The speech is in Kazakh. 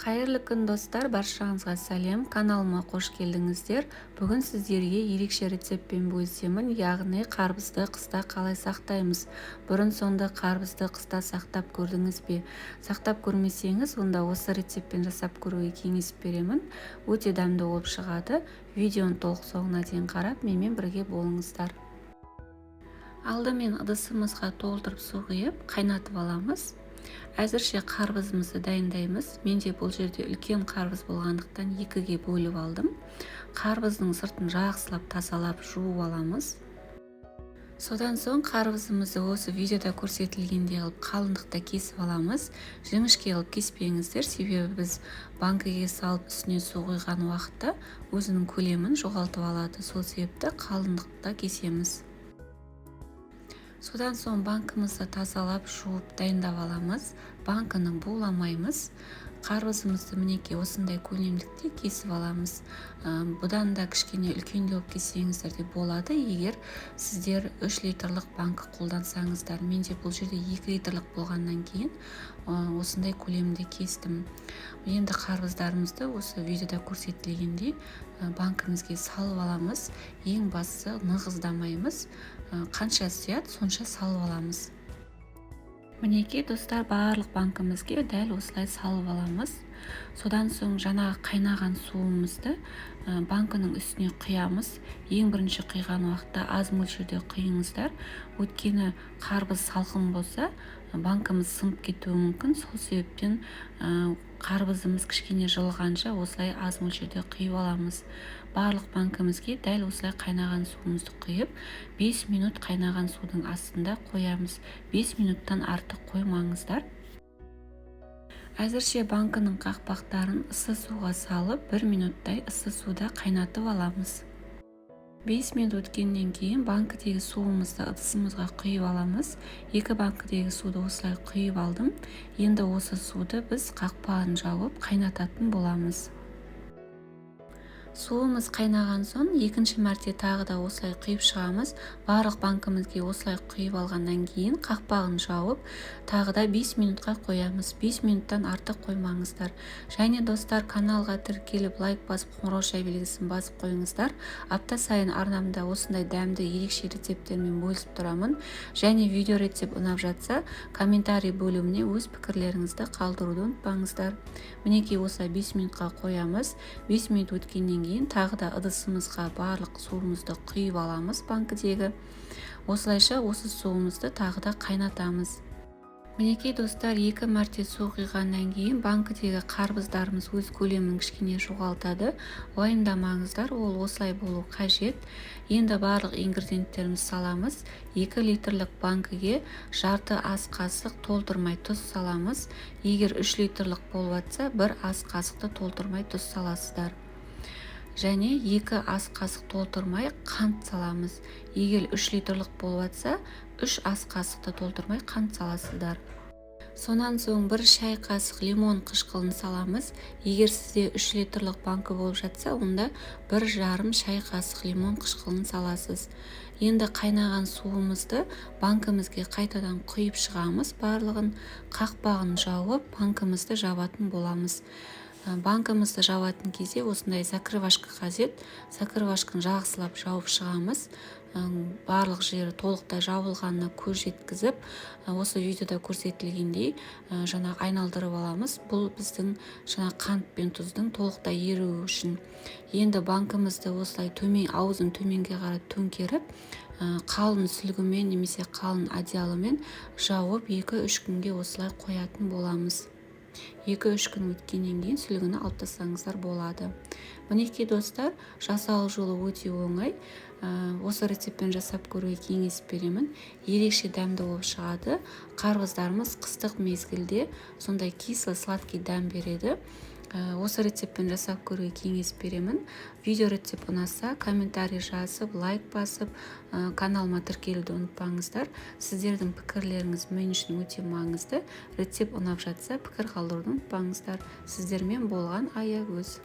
Қайырлы күн достар, баршаңызға сәлем, каналыма қош келдіңіздер. Бүгін сіздерге ерекше рецептпен бөлісемін, яғни қарбызды қыста қалай сақтаймыз. Бұрын сонды қарбызды қыста сақтап көрдіңіз бе? Сақтап көрмесеңіз, онда осы рецептпен жасап көруге кеңес беремін. Өте дәмді болып шығады. Видеоны толық соңына дейін қарап, менімен бірге болыңыздар. Алдымен ыдысымызға толтырып су құйып, қайнатып аламыз. Әзірше қарбызымызды дайындаймыз. Менде бұл жерде үлкен қарбыз болғандықтан екіге бөліп алдым. Қарбыздың сыртын жақсылап тазалап жуып аламыз. Содан соң қарбызымызды осы видеода көрсетілгендей қылып қалыңдықта кесіп аламыз. Жіңішке қылып кеспеңіздер, себебі біз банкіге салып үстіне су құйған уақытта өзінің көлемін жоғалтып алады. Сол себепті қалыңдықта кесеміз. Содан соң банкымызды тазалап жуып дайындап аламыз. Банкыны буламаймыз. Қарбызымызды мінекей осындай көлемдікте кесіп аламыз. Бұдан да кішкене үлкендеу кессеңіздер де болады, егер сіздер 3 литрлік банкі қолдансаңыздар. Менде бұл жерде 2 литрлік болғаннан кейін осындай көлемде кестім. Енді қарбыздарымызды осы видеода көрсетілгендей банкімізге салып аламыз. Ең бастысы нығыздамаймыз. Қанша сияды, сонша салып аламыз. Мінекей достар, барлық банкімізге дәл осылай салып аламыз. Содан соң жаңағы қайнаған суымызды банкының үстіне құямыз. Ең бірінші құйған уақытта аз мөлшерде құйыңыздар. Өйткені қарбыз салқын болса, банкіміз сынып кетуі мүмкін. Сол себептен қарбызымыз кішкене жылығанша осылай аз мөлшерде құйып аламыз. Барлық банкімізге дәл осылай қайнаған суымызды құйып, 5 минут қайнаған судың астында қоямыз. 5 минуттан артық қоймаңыздар. Әзірше банкының қақпақтарын ыссы суға салып, 1 минуттай ыссы суда қайнатып аламыз. 5 минут өткеннен кейін банкідегі суымызды ыдысымызға құйып аламыз. 2 банкідегі суды осылай құйып алдым. Енді осы суды біз қақпағын жауып қайнататын боламыз. Суымыз қайнаған соң екінші мәрте тағы да осылай құйып шығамыз. Барлық банкімізге осылай құйып алғаннан кейін қақпағын жауып, тағы да 5 минутқа қоямыз. 5 минуттан артық қоймаңыздар. Және достар, каналға тіркеліп лайк басып, қоңырау белгісін басып қойыңыздар. Апта сайын арнамда осындай дәмді ерекше рецептермен бөлісіп тұрамын. Және видео рецепт ұнап жатса, комментарий бөліміне өз пікірлеріңізді қалдыруды ұмытпаңыздар. Мінекей осылай 5 минутқа қоямыз. 5 минут өткеннен кейін тағы да ыдысымызға барлық суымызды құйып аламыз банкідегі. Осылайша осы суымызды тағы да қайнатамыз. Мінекей достар, 2 мәрте су құйғаннан кейін банкідегі қарбыздарымыз өз көлемін кішкене жоғалтады. Уайымдамаңыздар, ол осылай болу қажет. Енді барлық ингредиенттерімізді саламыз. 2 литрлік банкіге жарты ас қасық толтырмай тұз саламыз. Егер 3 литрлік болып жатса, 1 ас қасықты толтырмай тұз саласыздар. Және 2 ас қасық толтырмай қант саламыз. Егер 3 литрлік болып жатса, 3 ас қасықты толтырмай қант саласыздар. Сонан соң 1 шай қасық лимон қышқылын саламыз. Егер сізде 3 литрлік банкі болып жатса, онда 1,5 шай қасық лимон қышқылын саласыз. Енді қайнаған суымызды банкімізге қайтадан құйып шығамыз. Барлығын қақпағын жауып, банкімізді жабатын боламыз. Банкімізді жауатын кезде осындай закрывашка қажет. Закрывашканы жақсылап жауып шығамыз. Барлық жері толықтай жабылғанына көз жеткізіп, осы видеода көрсетілгендей жаңағы айналдырып аламыз. Бұл біздің жаңағы қант пен тұздың толықтай еруі үшін. Енді банкімізді осылай аузын төменге қарай төңкеріп, қалың сүлгімен немесе қалың одеялымен жауып 2-3 күнге осылай қоятын боламыз. 2-3 күн өткеннен кейін сүлгіні алып тастаңыздар болады. Мінекей достар, жасау жолы өте оңай. Осы рецептпен жасап көруге кеңес беремін. Ерекше дәмді болып шығады. Қарбыздарымыз қыстық мезгілде сондай кисло-сладкий дәм береді. Осы рецептпен жасап көруге кеңес беремін. Видео рецепт ұнаса, комментарий жазып, лайк басып, каналыма тіркелуді ұмытпаңыздар. Сіздердің пікірлеріңіз мен үшін өте маңызды. Рецепт ұнап жатса, пікір қалдыруды ұмытпаңыздар. Сіздермен болған Аягөз.